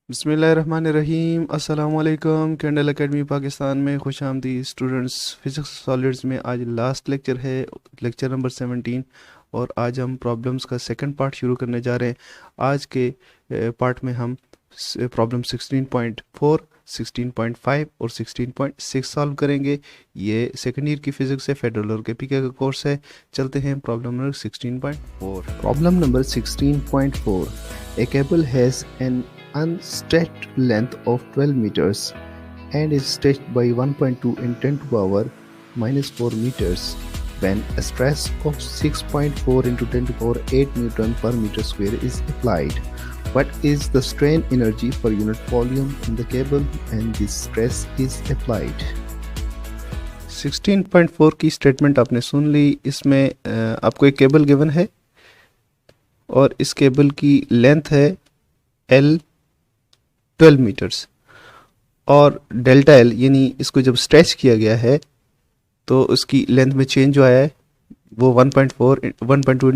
बिस्मिल्लाहिर्रहमानिर्रहीम। अस्सलाम वालेकुम। कैंडल एकेडमी पाकिस्तान में खुश आमदीद स्टूडेंट्स। फिज़िक्स सॉलिड्स में आज लास्ट लेक्चर है, लेक्चर नंबर 17, और आज हम प्रॉब्लम्स का सेकंड पार्ट शुरू करने जा रहे हैं। आज के पार्ट में हम प्रॉब्लम 16.4, 16.5 और 16.6 सॉल्व करेंगे। ये सेकेंड ईयर की फिजिक्स है, फेडरल और केपीके का कोर्स है। चलते हैं problem number 16.4। Problem number 16.4। A cable has an unstretched length of 12 meters and is stretched by 1.2 in 10 to the power minus 4 meters when a stress of 6.4 into 10 to the power 8 Newton per meter square is applied. What is the strain energy per unit volume in the cable and this stress is applied? 16.4 की statement आपने सुन ली। इसमें आपको एक cable given है और इस cable की length है L 12 मीटर्स और डेल्टा L, यानी इसको जब स्ट्रेच किया गया है तो उसकी लेंथ में चेंज जो आया है वो 1.2 ×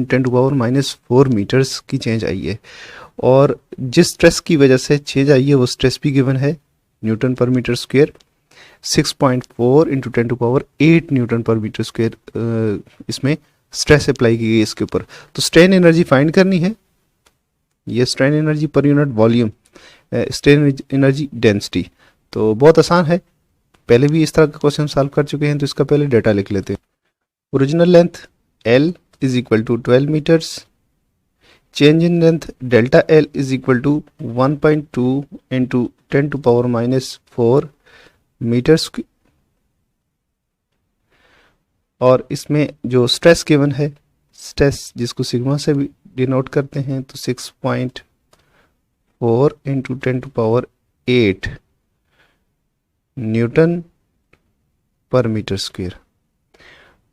10⁻⁻⁴ मीटर्स की चेंज आई है। और जिस स्ट्रेस की वजह से चेंज आई है वो स्ट्रेस भी गिवन है, Newton per metre square. 6.4 × 10⁸ Newton per metre square इसमें स्ट्रेस अप्लाई की गई इसके ऊपर। तो स्ट्रेन एनर्जी फाइंड करनी है। ये strain energy per unit volume, strain energy density, तो बहुत आसान है। पहले भी इस तरह का क्वेश्चन सॉल्व कर चुके हैं, तो इसका पहले डेटा लिख लेते हैं। Original length L is equal to 12 metres, change in length delta L is equal to 1.2 × 10⁻⁻⁴ metres, और इसमें जो स्ट्रेस गिवन है, स्ट्रेस जिसको सिग्मा से भी डिनोट करते हैं, तो 6.4 × 10⁸ न्यूटन पर मीटर स्क्वायर।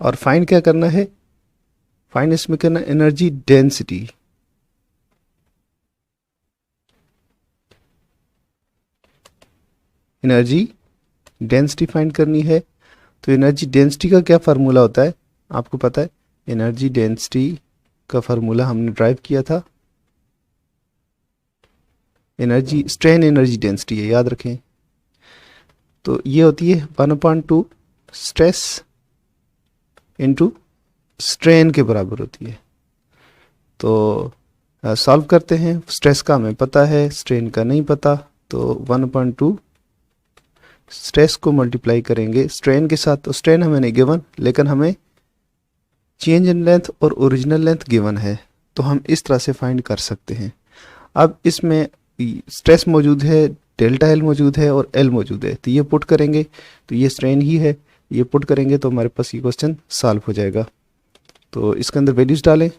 और फाइंड क्या करना है? फाइंड इसमें करना energy density. Energy density find करनी है। तो एनर्जी डेंसिटी का क्या फार्मूला होता है आपको पता है? एनर्जी डेंसिटी का फार्मूला हमने ड्राइव किया था, एनर्जी स्ट्रेन एनर्जी डेंसिटी है, याद रखें। तो ये होती है 1/2 स्ट्रेस इनटू स्ट्रेन के बराबर होती है। तो सॉल्व करते हैं। स्ट्रेस का हमें पता है, स्ट्रेन का नहीं पता, तो 1/2 स्ट्रेस को मल्टीप्लाई करेंगे स्ट्रेन के साथ। तो स्ट्रेन हमें नहीं गिवन, लेकिन हमें चेंज इन लेंथ और ओरिजिनल लेंथ गिवन है, तो हम इस तरह से फाइंड कर सकते हैं। अब इसमें स्ट्रेस मौजूद है, डेल्टा L मौजूद है और L मौजूद है, तो ये पुट करेंगे तो ये स्ट्रेन ही है, ये पुट करेंगे तो हमारे पास ये क्वेश्चन सॉल्व हो जाएगा। तो इसके अंदर वैल्यूज डालें।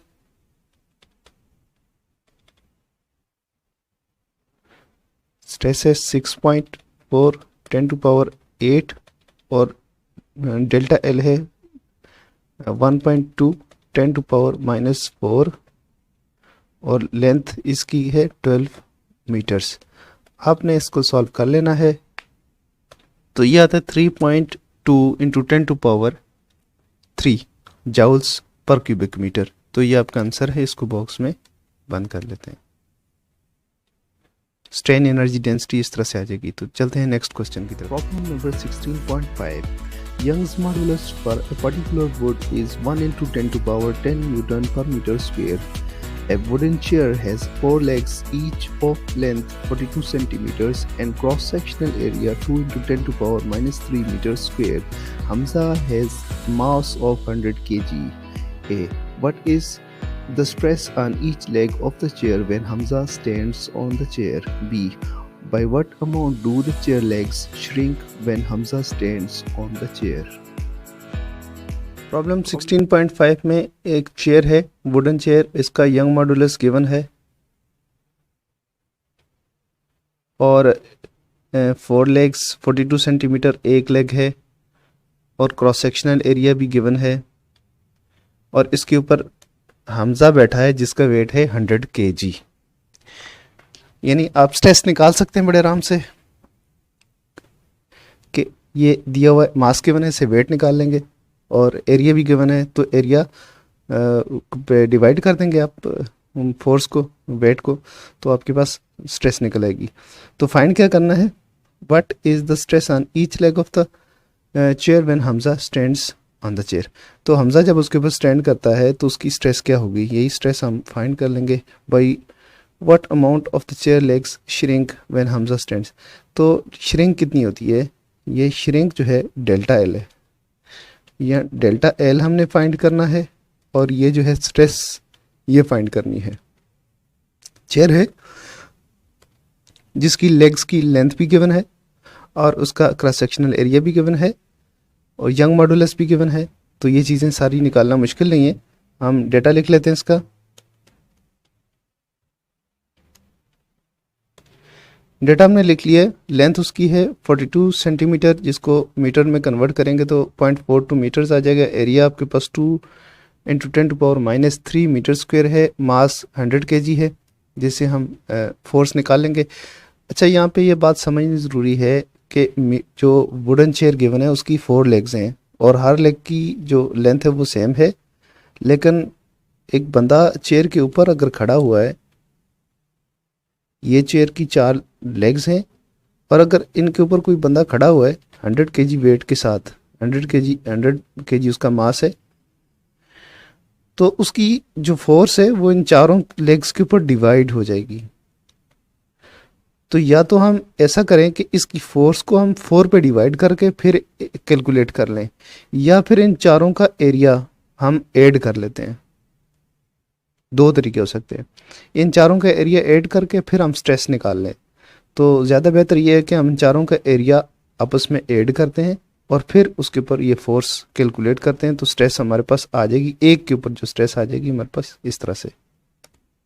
स्ट्रेस है 6.4 10⁸ और डेल्टा L है 1.2 10⁻⁻⁴ और लेंथ इसकी है 12 मीटर्स। आपने इसको सॉल्व कर लेना है। तो ये आता है 3.2 × 10⁻³ जाउल्स पर क्यूबिक मीटर। तो ये आपका आंसर है, इसको बॉक्स में बंद कर लेते हैं। स्ट्रेन एनर्जी डेंसिटी इस तरह से आ जाएगी। तो चलते हैं नेक्स्ट क्वेश्चन की तरफ। Problem number 16.5। Young's modulus for a particular wood is 1 × 10⁻10 Newton per meter square. A wooden chair has 4 legs, each of length 42 centimeters and cross-sectional area 2 × 10⁻³ meters square. Hamza has mass of 100 kg. A. What is the stress on each leg of the chair when Hamza stands on the chair? B. By what amount do the chair legs shrink when Hamza stands on the chair? Problem 16.5 में एक chair है, wooden chair, इसका young modulus given है और 4 legs 42 centimetre एक leg है और cross sectional area भी गिवन है, और इसके ऊपर हमजा बैठा है जिसका वेट है 100 kg। यानी आप स्ट्रेस निकाल सकते हैं बड़े आराम से कि ये दिया हुआ मास गिवन है, से वेट निकाल लेंगे और एरिया भी गिवन है, तो एरिया पे डिवाइड कर देंगे आप फोर्स को, वेट को, तो आपके पास स्ट्रेस निकल आएगी। तो फाइंड क्या करना है, what is the stress on each leg of the chair when Hamza stands on the chair. तो हमजा जब उसके ऊपर स्टैंड करता है तो उसकी स्ट्रेस क्या होगी, यही स्ट्रेस हम फाइंड कर लेंगे by what amount of the chair legs shrink when Hamza stands. तो श्रिंक कितनी होती है, ये श्रिंक जो है डेल्टा एल है, या डेल्टा एल हमने फाइंड करना है, और ये जो है स्ट्रेस ये फाइंड करनी है। चेयर है जिसकी लेग्स की लेंथ भी गिवन है और उसका क्रॉस सेक्शनल एरिया भी गिवन है और यंग मॉडुलस भी गिवन है, तो ये चीज़ें सारी निकालना मुश्किल नहीं है। हम डेटा लिख लेते हैं इसका। डेटा हमने लिख लिया है। लेंथ उसकी है 42 सेंटीमीटर, जिसको मीटर में कन्वर्ट करेंगे तो 0.42 मीटर्स आ जाएगा। एरिया आपके पास 2 × 10⁻³ मीटर स्क्वायर है। मास 100 kg है, जिससे हम फोर्स निकाल लेंगे। अच्छा, यहाँ पे ये बात समझनी ज़रूरी है कि जो वुडन चेयर गिवन है उसकी 4 लेग्स हैं और हर लेग की जो लेंथ है वो सेम है, लेकिन एक बंदा चेयर के ऊपर अगर खड़ा हुआ है, ये चेयर की 4 लेग्स हैं, और अगर इनके ऊपर कोई बंदा खड़ा हुआ है 100 kg वेट के साथ, 100 kg उसका मास है, तो उसकी जो फोर्स है वो इन चारों लेग्स के ऊपर डिवाइड हो जाएगी। तो या तो हम ऐसा करें कि इसकी फोर्स को हम 4 पे डिवाइड करके फिर कैलकुलेट कर लें, या फिर इन चारों का एरिया हम ऐड कर लेते हैं। 2 तरीके हो सकते हैं। इन चारों का एरिया ऐड करके फिर हम स्ट्रेस निकाल लें, तो ज़्यादा बेहतर ये है कि हम चारों का एरिया आपस में ऐड करते हैं और फिर उसके ऊपर ये फोर्स कैलकुलेट करते हैं, तो स्ट्रेस हमारे पास आ जाएगी। एक के ऊपर जो स्ट्रेस आ जाएगी हमारे पास इस तरह से।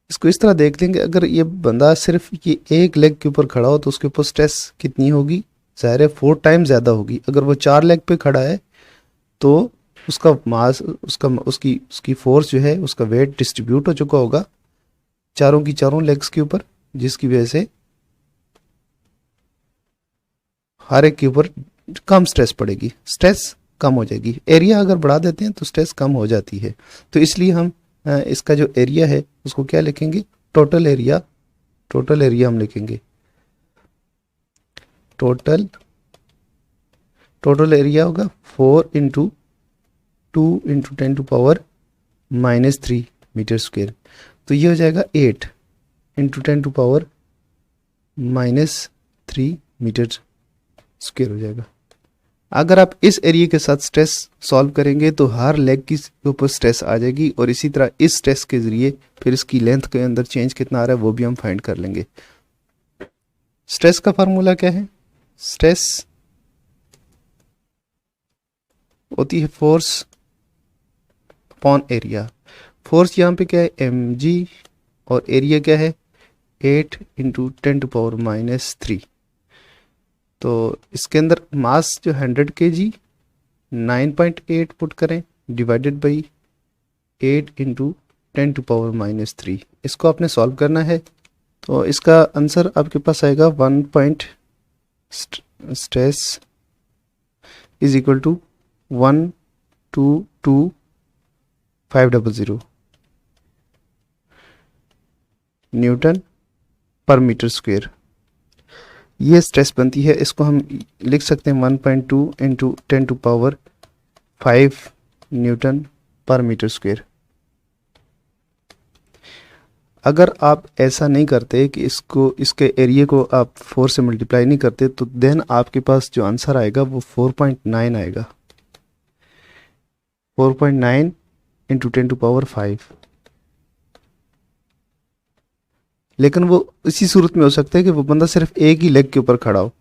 इसको इस तरह देख लेंगे, अगर ये बंदा सिर्फ ये एक लेग के ऊपर खड़ा हो तो उसके ऊपर स्ट्रेस कितनी होगी, ज़ाहिर है 4 टाइम ज़्यादा होगी। अगर वो 4 लेग पे खड़ा है तो उसका मास, उसकी फोर्स जो है, उसका वेट डिस्ट्रीब्यूट हो चुका होगा चारों की चारों लेग्स के ऊपर, जिसकी वजह से हर एक के ऊपर कम स्ट्रेस पड़ेगी, स्ट्रेस कम हो जाएगी। एरिया अगर बढ़ा देते हैं तो स्ट्रेस कम हो जाती है। तो इसलिए हम इसका जो एरिया है उसको क्या लिखेंगे, टोटल एरिया। टोटल एरिया हम लिखेंगे टोटल एरिया होगा 4 × 2 × 10⁻³ मीटर स्क्वायर। तो ये हो जाएगा 8 × 10⁻³ मीटर स्क्वायर हो जाएगा। अगर आप इस एरिया के साथ स्ट्रेस सॉल्व करेंगे तो हर लेग की ऊपर स्ट्रेस आ जाएगी, और इसी तरह इस स्ट्रेस के ज़रिए फिर इसकी लेंथ के अंदर चेंज कितना आ रहा है वो भी हम फाइंड कर लेंगे। स्ट्रेस का फार्मूला क्या है, स्ट्रेस होती है फोर्स अपॉन एरिया। फोर्स यहाँ पे क्या है mg, और एरिया क्या है 8 × 10⁻³ तो इसके अंदर मास जो 100 kg 9.8 पुट करें डिवाइडेड बाई 8 × 10⁻³ इसको आपने सॉल्व करना है। तो इसका आंसर आपके पास आएगा 1 stress is equal to 122,500 newton per metre square. ये स्ट्रेस बनती है, इसको हम लिख सकते हैं 1.2 × 10⁵ न्यूटन पर मीटर स्क्वायर। अगर आप ऐसा नहीं करते कि इसके एरिया को आप 4 से मल्टीप्लाई नहीं करते, तो देन आपके पास जो आंसर आएगा वो 4.9 आएगा, 4.9 × 10⁵। लेकिन वो इसी सूरत में हो सकता है कि वो बंदा सिर्फ एक ही लेग के ऊपर खड़ा हो।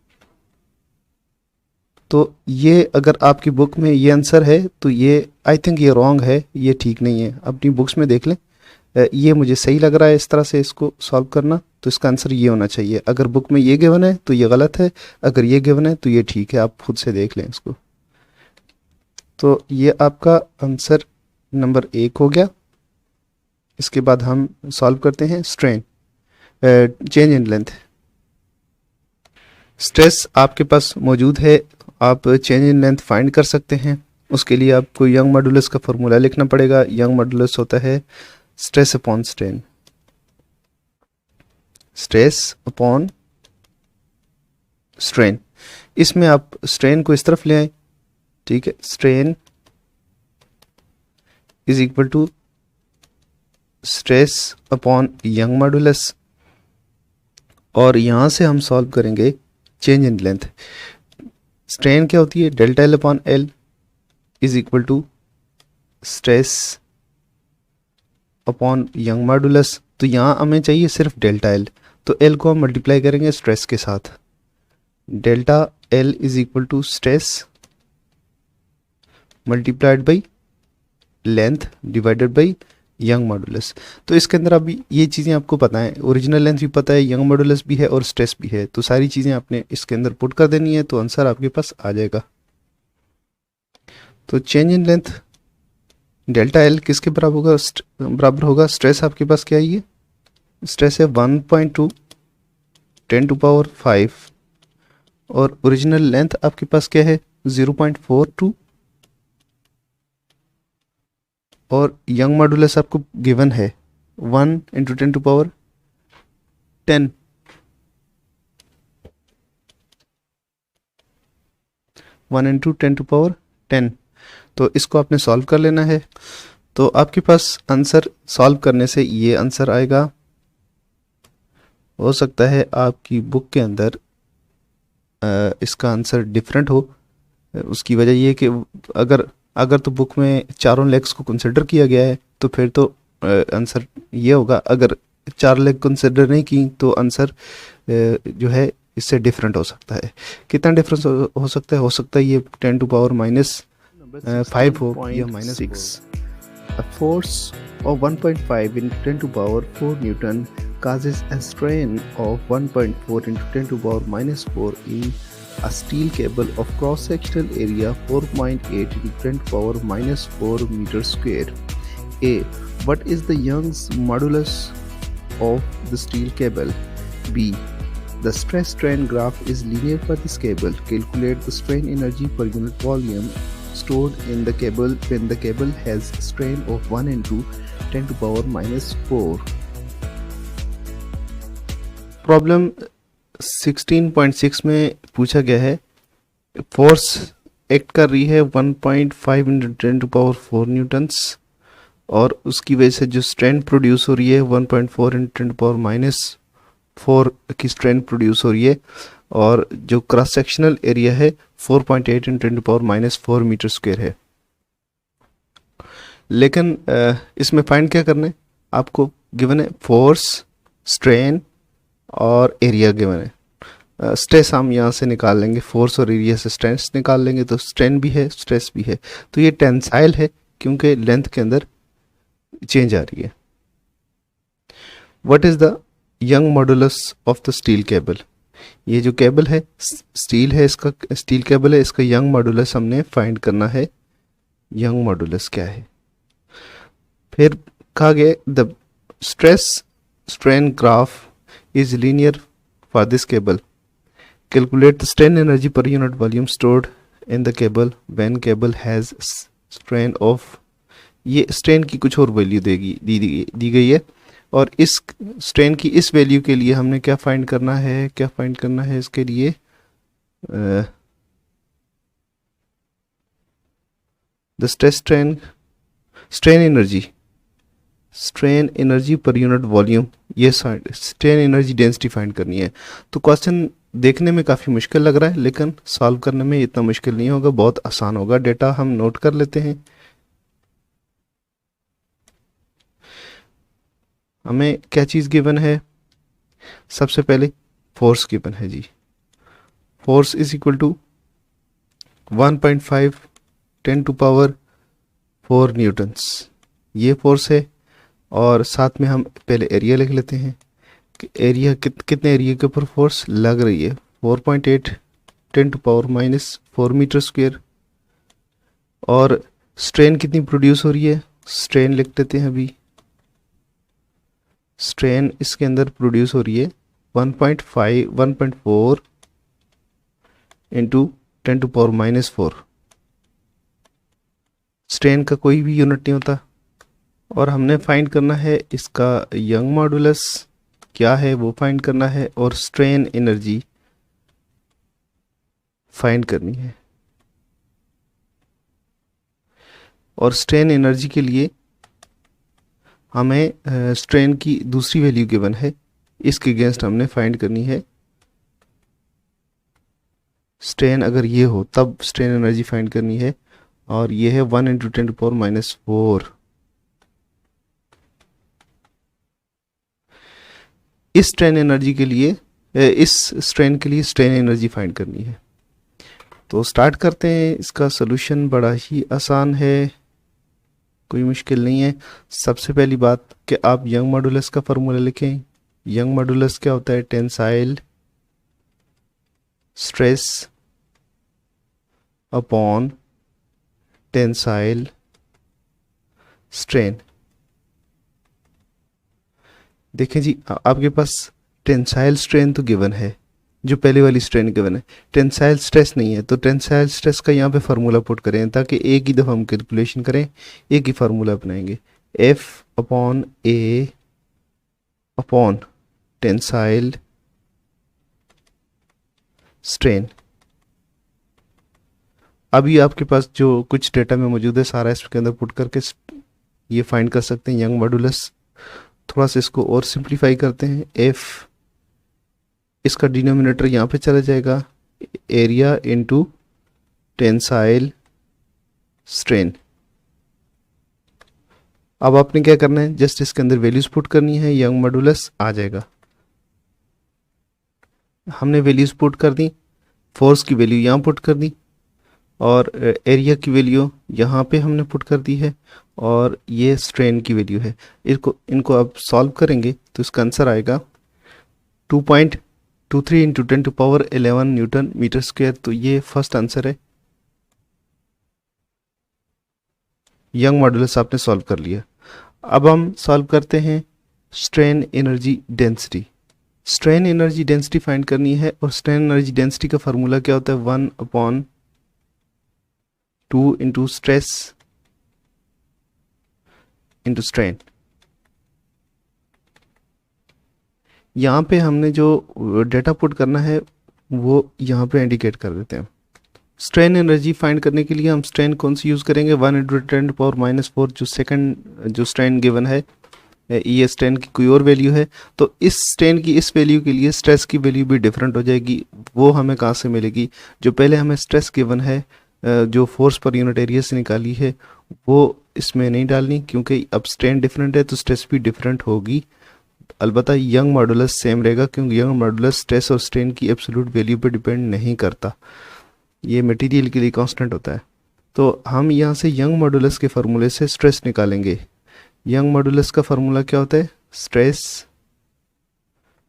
तो ये अगर आपकी बुक में ये आंसर है तो ये आई थिंक ये रॉन्ग है, ये ठीक नहीं है। अपनी बुक्स में देख लें, ये मुझे सही लग रहा है इस तरह से इसको सॉल्व करना, तो इसका आंसर ये होना चाहिए। अगर बुक में ये गिवन है तो ये गलत है, अगर ये गिवन है तो ये ठीक है, आप खुद से देख लें इसको। तो ये आपका आंसर नंबर 1 हो गया। इसके बाद हम सॉल्व करते हैं strain change in length. Stress आपके पास मौजूद है, आप चेंज इन लेंथ फाइंड कर सकते हैं। उसके लिए आपको यंग मॉडुलस का फॉर्मूला लिखना पड़ेगा। यंग मॉडुलस होता है stress upon strain. Stress upon strain. इसमें आप स्ट्रेन को इस तरफ ले आए, ठीक है, strain is equal to stress upon Young modulus, और यहां से हम सॉल्व करेंगे चेंज इन लेंथ। स्ट्रेन क्या होती है, delta L upon L is equal to stress upon Young modulus. तो यहां हमें चाहिए सिर्फ डेल्टा एल, तो एल को हम मल्टीप्लाई करेंगे स्ट्रेस के साथ। Delta L is equal to stress multiplied by length divided by Young modulus. तो इसके अंदर अभी ये चीज़ें आपको पता है, ओरिजिनल लेंथ भी पता है, यंग मॉडुलस भी है और स्ट्रेस भी है, तो सारी चीज़ें आपने इसके अंदर पुट कर देनी है, तो आंसर आपके पास आ जाएगा। तो change in length delta L किसके बराबर होगा, स्ट्रेस आपके पास क्या है, ये स्ट्रेस है 1.2 10⁵ और ओरिजिनल लेंथ आपके पास क्या है 0.42, और यंग मॉडुलस आपको गिवन है 1 × 10⁻10। तो इसको आपने सॉल्व कर लेना है। तो आपके पास आंसर सॉल्व करने से ये आंसर आएगा। हो सकता है आपकी बुक के अंदर इसका आंसर डिफरेंट हो, उसकी वजह ये कि अगर तो बुक में चारों लेग्स को कंसिडर किया गया है तो फिर तो आंसर ये होगा, अगर 4 लेग कंसिडर नहीं की तो आंसर जो है इससे डिफरेंट हो सकता है। कितना डिफरेंस हो सकता है, ये 10⁻⁵ हो या -6। A force of 1.5 × 10⁴ Newton causes a strain of 1.4 × 10⁻⁴ in a steel cable of cross-sectional area 4.8 × 10⁻⁴ meters square. A. What is the Young's modulus of the steel cable? B. The stress-strain graph is linear for this cable. Calculate the strain energy per unit volume stored in the cable when the cable has strain of 1 × 10⁻⁴. Problem 16.6 में पूछा गया है, force act कर रही है 1.5 × 10⁴ Newton's, और उसकी वजह से जो स्ट्रेन प्रोड्यूस हो रही है 1.4 × 10⁻⁴ की स्ट्रेन प्रोड्यूस हो रही है, और जो क्रॉस सेक्शनल एरिया है 4.8 × 10⁻⁴ मीटर स्क्वायर है। लेकिन इसमें फाइंड क्या करना है, आपको गिवन है फोर्स, स्ट्रेन और एरिया गिवन है। स्ट्रेस हम यहाँ से निकाल लेंगे, फोर्स और एरिया से स्ट्रेस निकाल लेंगे, तो स्ट्रेन भी है स्ट्रेस भी है, तो ये टेंसाइल है क्योंकि लेंथ के अंदर चेंज आ रही है। What is the young modulus of the steel cable? ये जो केबल है स्टील है, इसका स्टील केबल है, इसका यंग मॉडुलस हमने फाइंड करना है। यंग मॉडुलस क्या है? फिर कहा गया the stress strain graph is linear for this cable. Calculate the strain energy per unit volume stored in the cable when cable has strain of, ये स्ट्रेन की कुछ और वैल्यू दी गई है, और इस स्ट्रेन की इस वैल्यू के लिए हमने क्या फाइंड करना है, इसके लिए the strain energy per unit volume, ये स्ट्रेन एनर्जी डेंसिटी फाइंड करनी है। तो क्वेश्चन देखने में काफ़ी मुश्किल लग रहा है, लेकिन सॉल्व करने में इतना मुश्किल नहीं होगा, बहुत आसान होगा। डेटा हम नोट कर लेते हैं। हमें क्या चीज़ गिवन है? सबसे पहले फोर्स गिवन है जी। Force is equal to 1.5 10⁴ newtons, ये फोर्स है, और साथ में हम पहले एरिया लिख लेते हैं। एरिया कितने एरिया के ऊपर फोर्स लग रही है? 4.8 10⁻⁴ मीटर स्क्वायर। और स्ट्रेन कितनी प्रोड्यूस हो रही है? स्ट्रेन लिख देते हैं अभी। स्ट्रेन इसके अंदर प्रोड्यूस हो रही है 1.4 × 10⁻⁴। स्ट्रेन का कोई भी यूनिट नहीं होता, और हमने फाइंड करना है इसका यंग मॉडुलस। क्या है वो फाइंड करना है और स्ट्रेन एनर्जी फाइंड करनी है। और स्ट्रेन एनर्जी के लिए हमें स्ट्रेन की दूसरी वैल्यू गिवन है, इसके अगेंस्ट हमने फाइंड करनी है। स्ट्रेन अगर ये हो तब स्ट्रेन एनर्जी फाइंड करनी है, और ये है 1 इंटू 10⁻⁴। इस स्ट्रेन एनर्जी के लिए इस स्ट्रेन के लिए स्ट्रेन एनर्जी फाइंड करनी है। तो स्टार्ट करते हैं। इसका सॉल्यूशन बड़ा ही आसान है, कोई मुश्किल नहीं है। सबसे पहली बात कि आप यंग मॉडुलस का फॉर्मूला लिखें। यंग मॉडुलस क्या होता है? Tensile stress upon tensile strain. देखें जी, आपके पास टेंसाइल स्ट्रेन तो गिवन है, जो पहले वाली स्ट्रेन गिवन है। टेंसाइल स्ट्रेस नहीं है, तो टेंसाइल स्ट्रेस का यहाँ पे फार्मूला पुट करें, ताकि एक ही दफ़ा हम कैलकुलेशन करें, एक ही फार्मूला अपनाएंगे। F upon A upon tensile strain. अभी आपके पास जो कुछ डेटा में मौजूद है सारा इसके अंदर पुट करके ये फाइंड कर सकते हैं यंग मॉडुलस। थोड़ा सा इसको और सिंप्लीफाई करते हैं। F, इसका डिनोमिनेटर यहाँ पे चला जाएगा, एरिया इनटू टेंसाइल स्ट्रेन। अब आपने क्या करना है, जस्ट इसके अंदर वैल्यूज पुट करनी है, यंग मॉडुलस आ जाएगा। हमने वैल्यूज पुट कर दी, फोर्स की वैल्यू यहाँ पुट कर दी, और एरिया की वैल्यू यहाँ पे हमने पुट कर दी है, और ये स्ट्रेन की वैल्यू है। इनको अब सॉल्व करेंगे तो इसका आंसर आएगा 2.23 इंटू 10⁻11 न्यूटन मीटर स्क्वायर। तो ये फर्स्ट आंसर है। यंग मॉडुलस आपने सॉल्व कर लिया। अब हम सॉल्व करते हैं strain energy density. Strain energy density find करनी है, और स्ट्रेन एनर्जी डेंसिटी का फार्मूला क्या होता है? 1/2 इंटू स्ट्रेस इंटू स्ट्रेन। यहाँ पे हमने जो डेटा पुट करना है वो यहाँ पे इंडिकेट कर देते हैं। स्ट्रेन एनर्जी फाइंड करने के लिए हम स्ट्रेन कौन सी यूज़ करेंगे? 1 इंटू 10⁻⁴, जो सेकंड जो स्ट्रेन गिवन है, ये स्ट्रेन की कोई और वैल्यू है। तो इस स्ट्रेन की इस वैल्यू के लिए स्ट्रेस की वैल्यू भी डिफरेंट हो जाएगी। वो हमें कहाँ से मिलेगी? जो पहले हमें स्ट्रेस गिवन है, जो फोर्स पर यूनिट एरिया से निकाली है, वो इसमें नहीं डालनी, क्योंकि अब स्ट्रेन डिफरेंट है तो स्ट्रेस भी डिफरेंट होगी। अलबत्ता यंग मॉडुलस सेम रहेगा, क्योंकि यंग मॉडुलस स्ट्रेस और स्ट्रेन की एब्सोल्यूट वैल्यू पर डिपेंड नहीं करता, ये मटेरियल के लिए कांस्टेंट होता है। तो हम यहाँ से यंग मॉडुलस के फार्मूले से स्ट्रेस निकालेंगे। यंग मॉडुलस का फार्मूला क्या होता है? Stress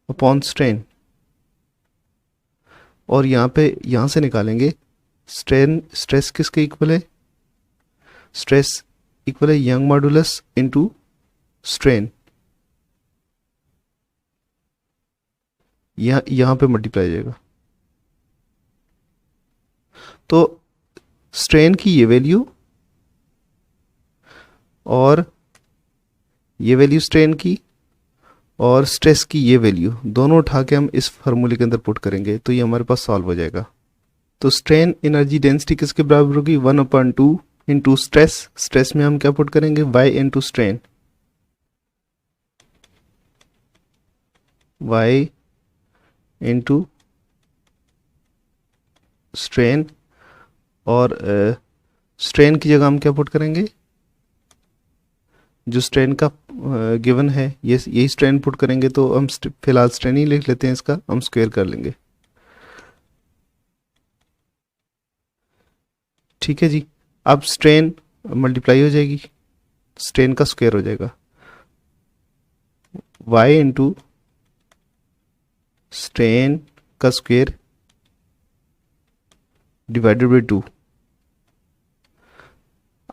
upon strain. और यहाँ से निकालेंगे स्ट्रेस किसके इक्वल है? स्ट्रेस इक्वल है यंग मॉडुलस इनटू स्ट्रेन। यहाँ पे मल्टीप्लाई जाएगा। तो स्ट्रेन की ये वैल्यू और ये वैल्यू स्ट्रेन की, और स्ट्रेस की ये वैल्यू, दोनों उठा के हम इस फार्मूले के अंदर पुट करेंगे, तो ये हमारे पास सॉल्व हो जाएगा। तो स्ट्रेन एनर्जी डेंसिटी किसके बराबर होगी? 1/2 इंटू स्ट्रेस। स्ट्रेस में हम क्या पुट करेंगे? y into strain. y into strain, और स्ट्रेन की जगह हम क्या पुट करेंगे? जो स्ट्रेन का गिवन है ये यही स्ट्रेन पुट करेंगे। तो हम फिलहाल स्ट्रेन ही लिख लेते हैं, इसका हम स्क्वायर कर लेंगे। ठीक है जी। अब स्ट्रेन मल्टीप्लाई हो जाएगी, स्ट्रेन का स्क्वायर हो जाएगा, y इंटू स्ट्रेन का स्क्वायर डिवाइडेड बाई 2।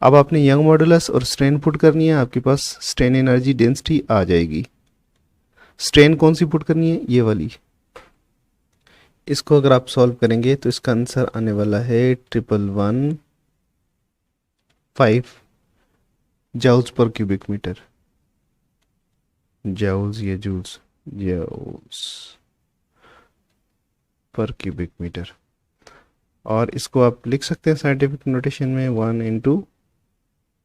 अब आपने यंग मॉडुलस और स्ट्रेन पुट करनी है, आपके पास स्ट्रेन एनर्जी डेंसिटी आ जाएगी। स्ट्रेन कौन सी पुट करनी है? ये वाली। इसको अगर आप सॉल्व करेंगे तो इसका आंसर आने वाला है 1115 जूल्स पर क्यूबिक मीटर। जूल्स या जूल्स जूल्स पर क्यूबिक मीटर। और इसको आप लिख सकते हैं साइंटिफिक नोटेशन में 1 इंटू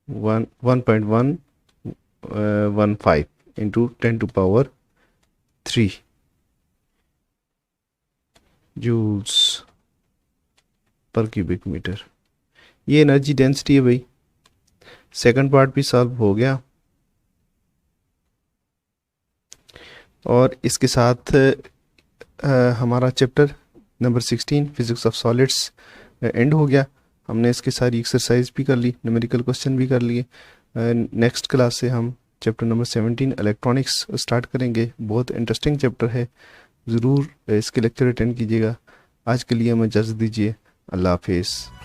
10⁻³ जूल्स पर क्यूबिक मीटर। ये एनर्जी डेंसिटी है भाई। सेकंड पार्ट भी सॉल्व हो गया और इसके साथ हमारा chapter number 16 physics of solids and हो गया। हमने इसकी सारी एक्सरसाइज भी कर ली, न्यूमेरिकल क्वेश्चन भी कर लिए। नेक्स्ट क्लास से हम चैप्टर नंबर 17 इलेक्ट्रॉनिक्स स्टार्ट करेंगे। बहुत इंटरेस्टिंग चैप्टर है, ज़रूर इसके लेक्चर अटेंड कीजिएगा। आज के लिए हमें इजाज़त दीजिए। अल्लाह हाफिज़।